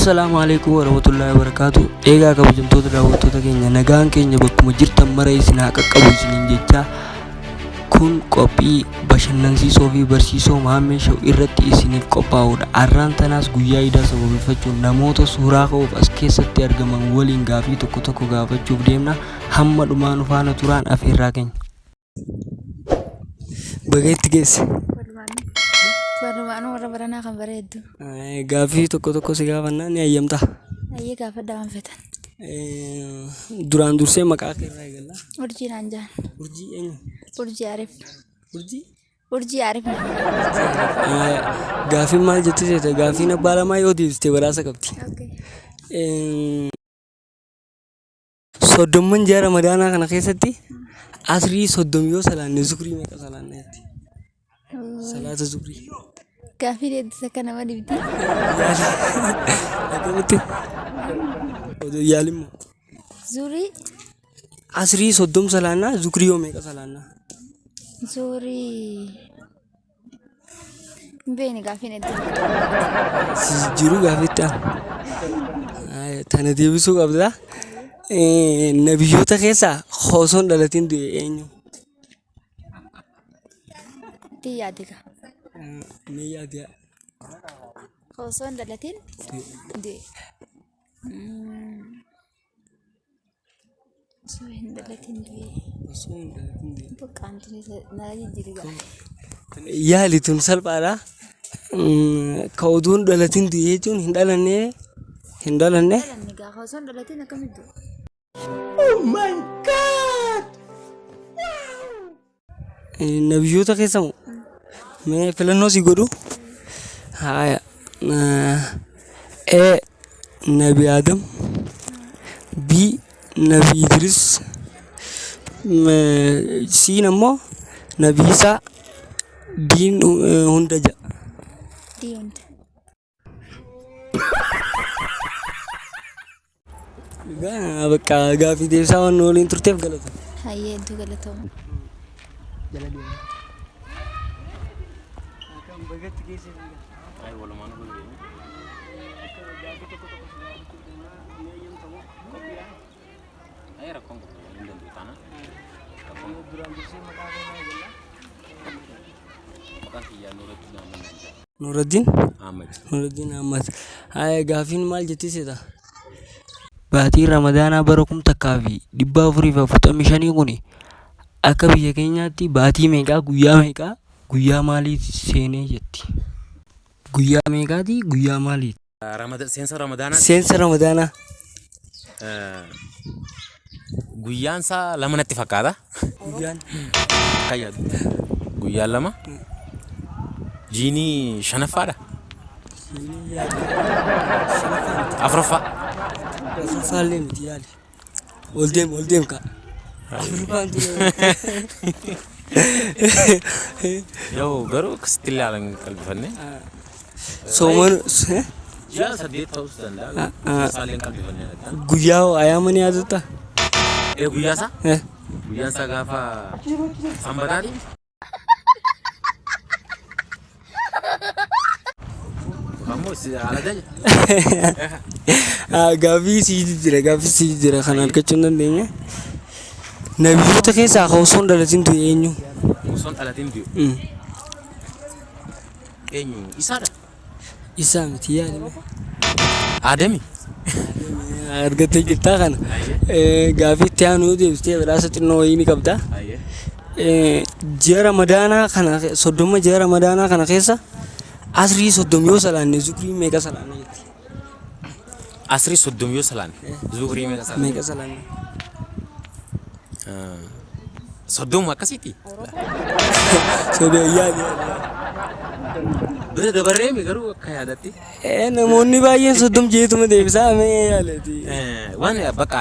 Assalamualaikum warahmatullahi wabarakatuh. Egaa kabajamtoota daawwattoota keenya nagaan keenya bakkuma jirtan mara isin haa qaqqabu isiniin jecha kun qophii bashannansiisoo fi barsiisoo Mahammad Shawqii irratti isiniif qophaa'udha. Har'aan tanaas guyyaa iidaa sababeeffachuun namoota suuraa ka'uuf as keessatti argaman waliin gaafii tokko tokko gaafachuuf deemna. Hamma dhumaa nu faana turaan afeerraa keenya. Bageetti geesse. Walumaan warra baranaa kan bareeddu. Gaafii tokko tokko si gaafannaa ni ayyamta. Ayyee gaafadha waan fetan. Duraan dursee maqaa kee irraa eegalla. Urjii naan jaan. Urjii eenyu? Urjii Arif. Urjii? Urjii Arif. Gaafiin maal jettee seeta? Gaafiin abbaa lamaa yoo deebistee badhaasa qabdi. Soddomman jaara madaanaa kana keessatti asrii soddom yoo salaanne zukurii meeqa salaanneetti? Salaata zukurii. Gaafii deeddisa kana nama dibdi. Akkamitti? Yaalimmoo. Zurii. Asrii soddom salaannaa zukurii yoo meeqa salaannaa? Zurii. Beeni gaafiin deeddisa. Si jiru gaafitti tana deebisuu qabda. Nabiyyoota keessaa osoon dhalatiin du'e eenyu? Yaadiga. Mee yaadiga. Osoon dhalatiin du'e. Osoo hin dhalatiin du'e. Osoo hin dhalatiin du'e. Buqqaantu na jijjiiriga. Yaali tun salphaadha. Ka oduun dhalatiin du'e jechuun hin dhalanne. Hin dhalanne. Dhalanne gaafa osoo hin dhalatiin akkamitti du'e? Oh my God! Nabiyyoota keessa moo? Mee filannoo si godhu? Haaya. A. Nabi Adam. B. Nabi Idris. C ammoo Nabi Isaa. D hunda ja'a. D hunda. Bakka gaafii deebisaa waan waliin turteef galatoomi. Hayyee hedduu galatooma. Jala deema. Akkam bageetti geesse biyya. Ay walumaan gurguree. Gaafii tokko tokko si gaafachuu deemaa ni eeyyamtamu qophiidhaan. Ay rakkoon gurguree hin danda'u taana. Duraan dursee maqaa kee maal jennaan? Maqaan kiyyaa Nuuraddiin Ahmad. Nuuraddiin? Ahmad. Nuuraddiin Ahmad. Haaya gaafiin maal jettee seeta? Baatii Ramadaanaa bara 1445 kuni akka biyya keenyaatti baatii meeqaa guyyaa meeqaa guyyaa maaliiti seenee jetti? Guyyaa meeqaati guyyaa maaliiti? Seensa Ramadaanaa. Seensa Ramadaanaa. Guyyaan isaa lama natti fakkaata. Guyyaan Kayyadu. Guyyaan lama. Jiinii shanaffaadha. Afuraffaa. Afuraffaallee miti yaali. Ol deem ka. Afuraffaan ture. Yoo garuu akkasitti ilaalan qalbifanne. Sooman Ji'a 8 ta'uu danda'a. Isaallee qalbifanne. guyyaa ayyaama ni yaadatta? Guyyaa isaa? Guyyaan isaa gaafa sanbataati. Gaafii sii jira kan argachuu hin dandeenye. Nabiyyoota keessaa osoon dhalatiin du'e eenyu? Osoon dhalatiin du'e. Eenyu? Isaadha. Isaa miti yaadame. Adami. Argattee jirtaa kana. Gaafii itti aanu deebistee badhaasa xinnoo wayii ni qabda. Ji'a Ramadaanaa kana soddoma ji'a Ramadaanaa kana keessa asrii soddom yoo salaanne zukurii meeqa salaanne jetti? Asrii soddom yoo salaanne zukurii meeqa salaanne? Meeqa salaanne? Soddom akkasiiti. Soddom yaadi. Bira dabarree garuu akka yaadatti. Namoonni baay'een soddom jeetuma deebisaa mee yaalati? Waan bakka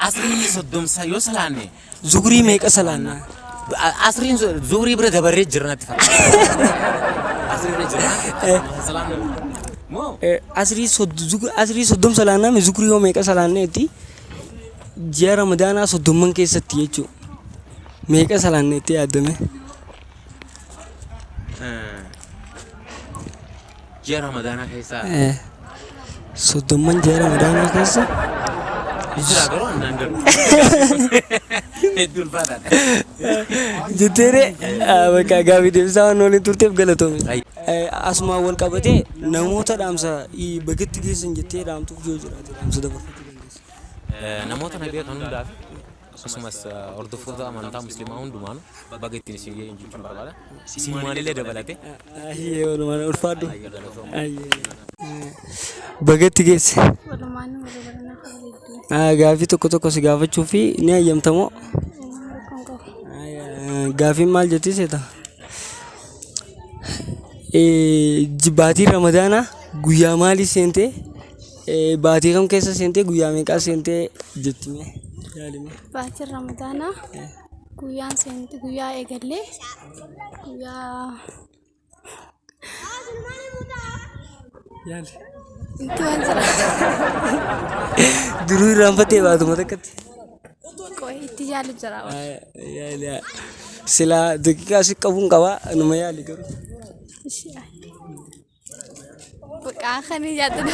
asrii soddom yoo salaanne zukurii meeqa salaanna? Asriin zukurii bira dabarree jira natti fakkaata. Asrii bira jira. Salaanne. Moo? Asrii soddom salaannaa zukurii yoo meeqa salaanneetti? Ji'a Ramadaanaa soddomman keessatti jechuudha. Meeqa salaanneetti yaadame? Ji'a Ramadaanaa keessaa Soddomman jaara madaanaa keessa Jira garuu annaan galu. Hedduu ulfaataadha. jetteere bakka gaaffii deebisaa waan waliin turteef galatoome. Asumaan wal qabatee namoota dhaamsa bagetti geessan jettee dhaamtuuf yoo jiraate dhaamsa dabarfachuu dandeessa. Namoota na beekan hundaaf akkasumas hordoftoota amantaa musliimaa hundumaanu baga ittiin isin ga'e jechuun barbaada. Isin maalillee dabalate. Walumaan ulfaadhu. Bagetti geesse. Walumaan wara barana kabajju. Gaaffii tokko si gaafachuu fi ni hayyamtamoo? Rakkoon qabu. Gaaffiin maal jettii seeta? Baatii Ramadaanaa guyyaa maalii seentee? Baatii kam keessa seentee guyyaa meeqaa seentee jettime? Baatiin Ramadaanaa guyyaan seente guyyaa eegallee guyyaa itti waan jira. Duruu irraanfattee baatuma takkatti. Qoy itti yaalu jira. Silaa daqiiqaa si qabuun qabaa numa yaali garuu. Bakka kanii yaadana.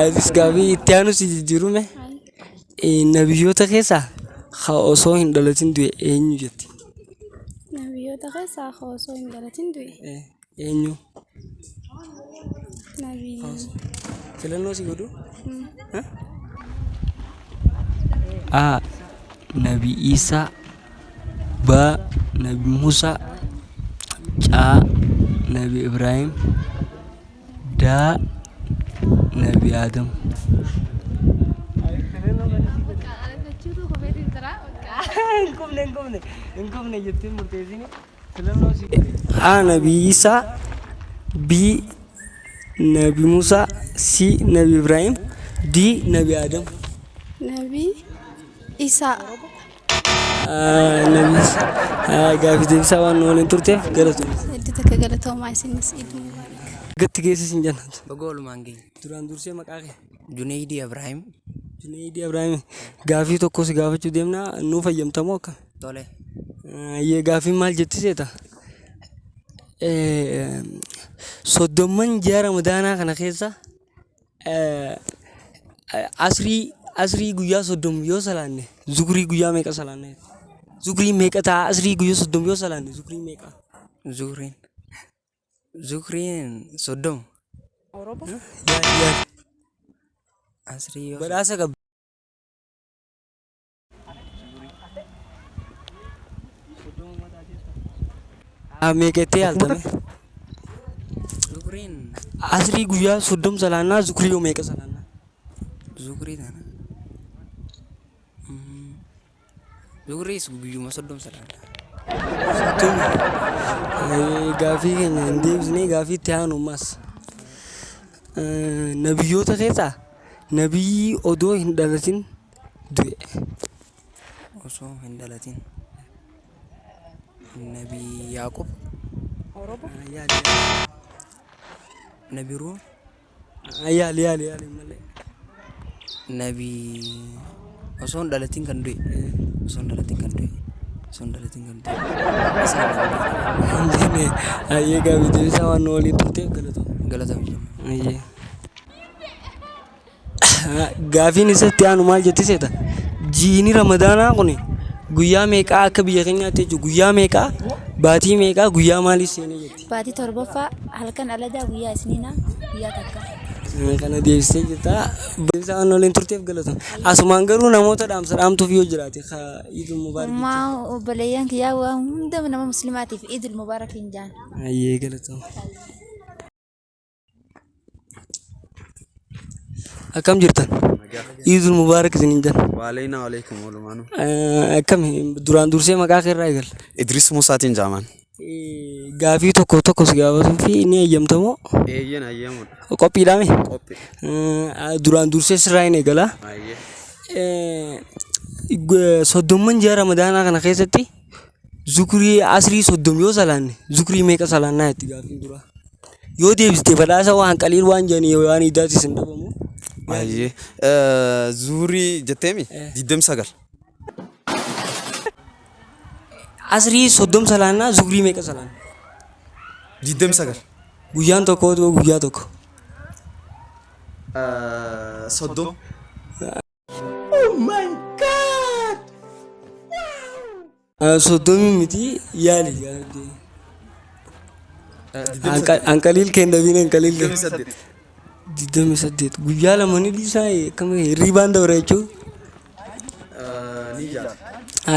Atis gaaffii itti aanu si jijjiirume. Nabiyyoota keessaa osoo hin dhalatin du'e eenyu jetti? Nabiyyoota keessaa osoo hin dhalatin du'e. Eenyu? Nabii. Filannoo si godhu? A. Nabi Isa. B. Nabi Musa. C. Nabi Ibrahim. D. Nabi Adam. A. Nabi Isa. B. Nabi Musa. C. Nabi Ibrahim. D. Nabi Adam. Nabi Isa. Nabi Isa. Gaaffii deebisaa waan waliin turteef galatoomne. Hedduu takka galatoomaa isinis Idul Mubaarak. Gatti geessisin jannatu. Baga walumaan geenye. Duraan dursee maqaa kee? Junaydii Ibrahim. Junaydii Ibrahim. Gaaffii tokko si gaafachuu deemnaa nuu fayyamtamoo akka? Tole. Gaaffiin maal jetti seeta? Soddomman ji'a Ramadaanaa kana keessa asrii guyyaa 30 yoo salaanne zukurii guyyaa meeqa salaanne? Zukurii meeqa ta'a asrii guyyaa 30 yoo salaanne zukurii meeqa? Zukriin 30. Yaad. Asrii yoo Badhaasa qabdi. Meeqattee yaaltame? Zukriin Asrii guyyaa 30 salaannaa zukurii yoo meeqa salaannaa? Zukrii tana. Zukriis guyyuma 30 salaata. Gaaffii keenya hin deebisnee gaaffii itti aanu ammas. Nabiyyoota keessaa nabiyyi odoo hin dhalatin du'e. Osoo hin dhalatin. Nabii Yaaqub. Nabii Ruum. Yaali malee. Nabii osoo hin dhalatin kan du'e. Osoo hin dhalatin kan du'e. Ayyee gaaffii deebisaa waan waliin turteef Galatoomi. Gaaffiin isatti aanu maal jetti seeta? Jiini Ramadaanaa kun guyyaa meeqaa akka biyya keenyaatti jechuudha? Guyyaa meeqaa? Baatii meeqaa? Guyyaa maalii seenee jetti? Baatii torbaffaa halkan aladaa guyyaa isniinaa guyyaa takka. Kana deebistee jirta. Deebisaa waan waliin turteef galatoomne. Asumaan garuu namoota dhaamtuuf yoo jiraate Idul Mubaarak. Maa obboleeyyan kiyyaa waa hunda nama musliimaatiif Idul Mubaarak hin jaan. Ayyee galatoomne. Akkam jirtan? Idul Mubaarak isiniin jenna. Waaleyna waaleykum walumaanu. Akkami duraan dursee maqaa kee irraa eegalla? Idris Musaatiin jaaman. Gaaffii tokko si gaafatuuf ni eeyyamtamoo? Eeyyen ayyamuudha. Qophiidhaame? Qophii. Duraan dursee sirraa hin eegala. Soddomman ji'a Ramadaanaa kana keessatti zukurii asrii 30 yoo salaanne zukurii meeqa salaannaa jetti gaaffiin duraa? Yoo deebiste badhaasa waan qaliil waan jedhanii waan iddaatis hin dhabamu. Ayyee. Zuurii jetteemi? 29. Asrii 30 salaannaa zukurii meeqa salaanna? 29. Guyyaan tokko guyyaa tokko. soddom. Soddomii miti yaali yaali. Anqaliil kennabiin anqaliil Digdamii saddeet. 28 guyyaa lamanii dhiisaa akkam hirribaan dabra jechuun. Ni jaal.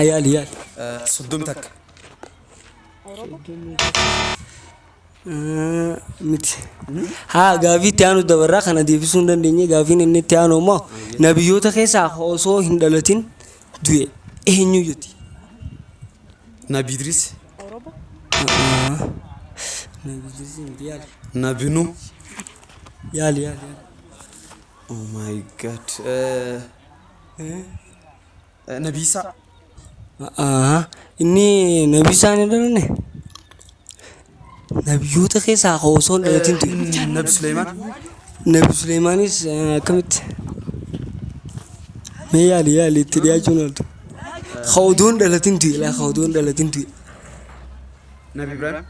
Yaali yaali. Soddomii takka. Miti. Gaafii itti aanu dabarraa kana deebisuu hin dandeenye gaafiin inni itti aanu immoo nabiyyoota keessaa osoo hin dhalatin du'e eenyu jetti. Nabi Idris. Nabi Idris miti yaali. Nabi Nuh. Yaali yaali. Oh my God. Nabi Isa. Inni nabi isaan hin dhalanne. Nabiyyoota keessaa osoo hin dhalatin du'e. Nabi Sulaiman. Nabi Suleimaanis akkamitti? Mee yaali yaali itti dhiyaachuun ooltu. Khawduun dhalatin du'e laa khawduun dhalatin du'e. Nabi Ibrahim.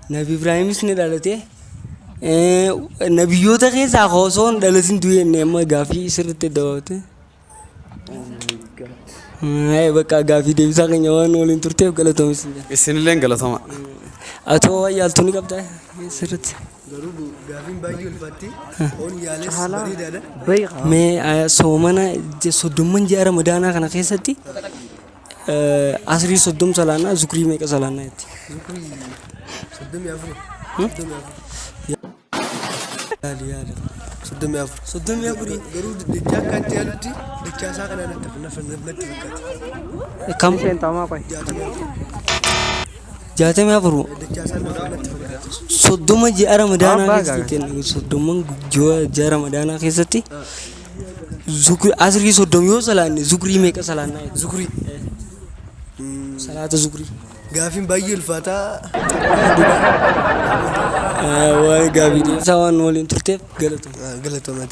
Nabi Ibraahimis ni dhalate. Nabiyyoota keessaa osoo hin dhalatin du'e inni amma gaafii sirriitti dabalate. Bakka gaafii deebisaa keenya waan waliin turteef galatoomis. Isinillee galatama. Atoo yaaltu ni qabdaa sirriitti. Garuu gaafiin baay'ee ulfaatti. Oon yaales bareedaadha. Mee soomana 30 ji'a ramadaanaa kana keessatti asrii 30 salaanaa zukrii meeqa salaanaa jetti? 34. Garuu dachaa akkanti yaalutti dachaa isaa kanaan natti fakkaata. Kam? 64. Dachaa isaa natti fakkaata. 30 ji'a ramadaanaa keessatti 30 ji'a ramadaanaa keessatti asrii 30 yoo salaanne zukrii meeqa salaanaa jetti? Zukrii. Salaata zukrii. Gaafiin baay'ee ulfaataa. Waan gaafii deebisaa waan waliin turteef galatoomaa. Galatoomaa.